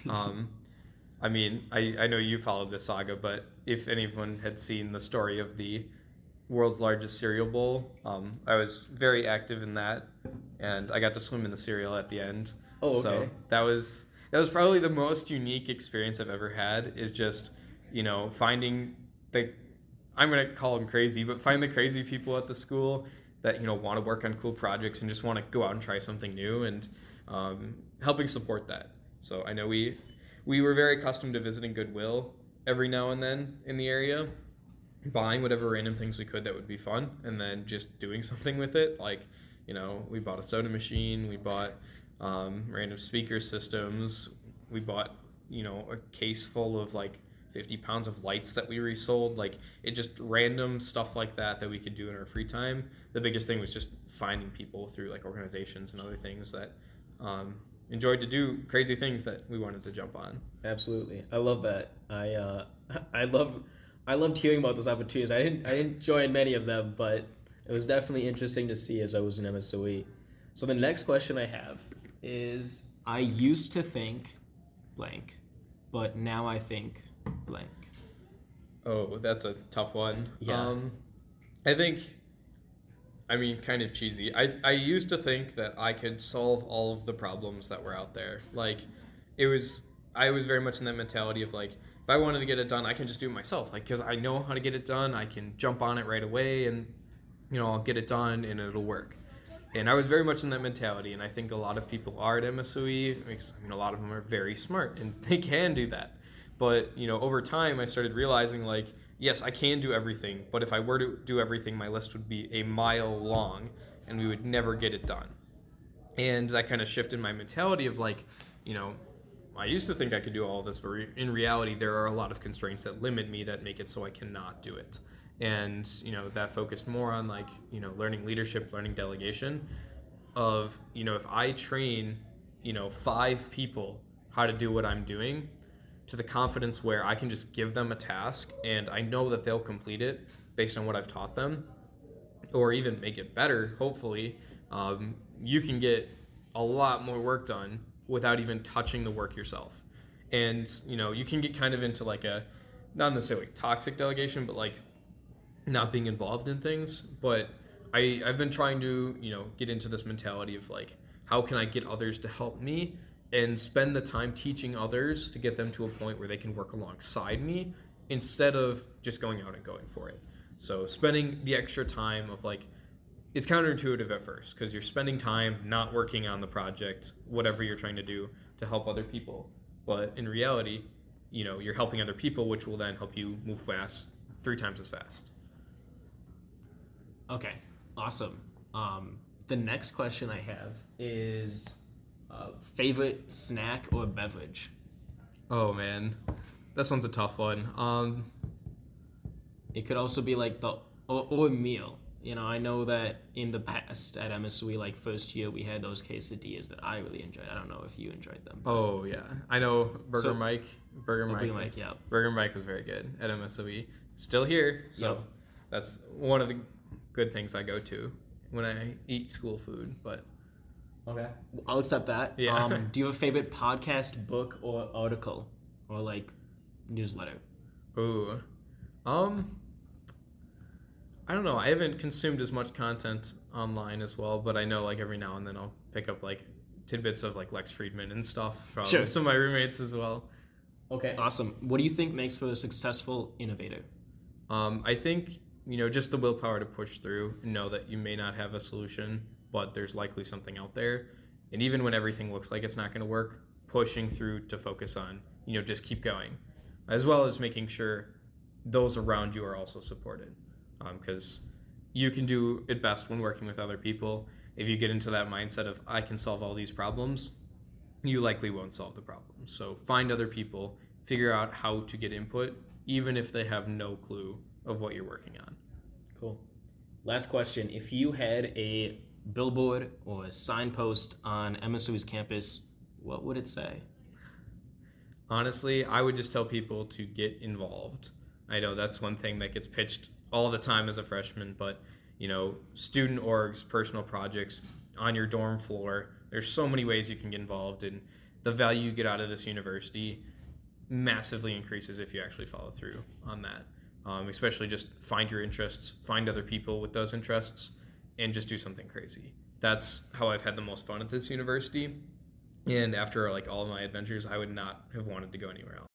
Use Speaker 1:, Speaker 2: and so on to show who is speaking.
Speaker 1: I mean, I know you followed this saga, but if anyone had seen the story of the world's largest cereal bowl, I was very active in that, and I got to swim in the cereal at the end.
Speaker 2: Oh,
Speaker 1: So
Speaker 2: okay.
Speaker 1: that was probably the most unique experience I've ever had. Is just finding the I'm gonna call them crazy, but find the crazy people at the school that want to work on cool projects and just want to go out and try something new, and helping support that. So I know we were very accustomed to visiting Goodwill every now and then in the area, buying whatever random things we could that would be fun, and then just doing something with it. Like, we bought a soda machine, we bought random speaker systems, we bought, a case full of like 50 pounds of lights that we resold. Like, it just random stuff like that we could do in our free time. The biggest thing was just finding people through like organizations and other things that enjoyed to do crazy things that we wanted to jump on.
Speaker 2: Absolutely. I love that. I loved hearing about those opportunities. I didn't join many of them, but it was definitely interesting to see as I was in MSOE. So the next question I have is, I used to think blank, but now I think blank.
Speaker 1: Oh, that's a tough one.
Speaker 2: Yeah.
Speaker 1: I think, kind of cheesy. I used to think that I could solve all of the problems that were out there. Like, I was very much in that mentality of like, if I wanted to get it done, I can just do it myself. Like, because I know how to get it done, I can jump on it right away, and I'll get it done and it'll work. And I was very much in that mentality, and I think a lot of people are at MSOE. A lot of them are very smart, and they can do that. But over time, I started realizing like, yes, I can do everything, but if I were to do everything, my list would be a mile long, and we would never get it done. And that kind of shifted my mentality of like, I used to think I could do all of this, but in reality, there are a lot of constraints that limit me, that make it so I cannot do it. And that focused more on like learning leadership, learning delegation. Of if I train 5 people how to do what I'm doing, to the confidence where I can just give them a task and I know that they'll complete it based on what I've taught them, or even make it better, hopefully, you can get a lot more work done without even touching the work yourself. And, you can get kind of into like a, not necessarily toxic delegation, but like not being involved in things. But I've been trying to, get into this mentality of like, how can I get others to help me, and spend the time teaching others to get them to a point where they can work alongside me instead of just going out and going for it. So spending the extra time of like, it's counterintuitive at first because you're spending time not working on the project, whatever you're trying to do, to help other people. But in reality, you're helping other people, which will then help you move fast 3 times as fast.
Speaker 2: Okay. Awesome. The next question I have is, favorite snack or beverage?
Speaker 1: Oh man, this one's a tough one.
Speaker 2: It could also be like or meal. I know that in the past at MSOE, like first year, we had those quesadillas that I really enjoyed. I don't know if you enjoyed them.
Speaker 1: Oh yeah, I know Burger Mike.
Speaker 2: Burger Mike, yeah.
Speaker 1: Burger Mike was very good at MSOE. Still here, so
Speaker 2: Yep.
Speaker 1: That's one of the good things I go to when I eat school food. But
Speaker 2: okay, I'll accept that.
Speaker 1: Yeah.
Speaker 2: Do you have a favorite podcast, book, or article, or like newsletter?
Speaker 1: ooh, I don't know. I haven't consumed as much content online as well, but I know like every now and then I'll pick up like tidbits of like Lex Friedman and stuff from
Speaker 2: Sure.
Speaker 1: some of my roommates as well.
Speaker 2: Okay, awesome. What do you think makes for a successful innovator?
Speaker 1: I think just the willpower to push through and know that you may not have a solution, but there's likely something out there. And even when everything looks like it's not going to work, pushing through to focus on just keep going, as well as making sure those around you are also supported. Because you can do it best when working with other people. If you get into that mindset of I can solve all these problems, you likely won't solve the problem. So find other people, figure out how to get input, even if they have no clue of what you're working on.
Speaker 2: Cool. Last question. If you had a billboard or a signpost on MSOE's campus, what would it say?
Speaker 1: Honestly, I would just tell people to get involved. I know that's one thing that gets pitched all the time as a freshman, but student orgs, personal projects on your dorm floor, there's so many ways you can get involved, and the value you get out of this university massively increases if you actually follow through on that. Especially just find your interests, find other people with those interests, and just do something crazy. That's how I've had the most fun at this university. And after like all of my adventures, I would not have wanted to go anywhere else.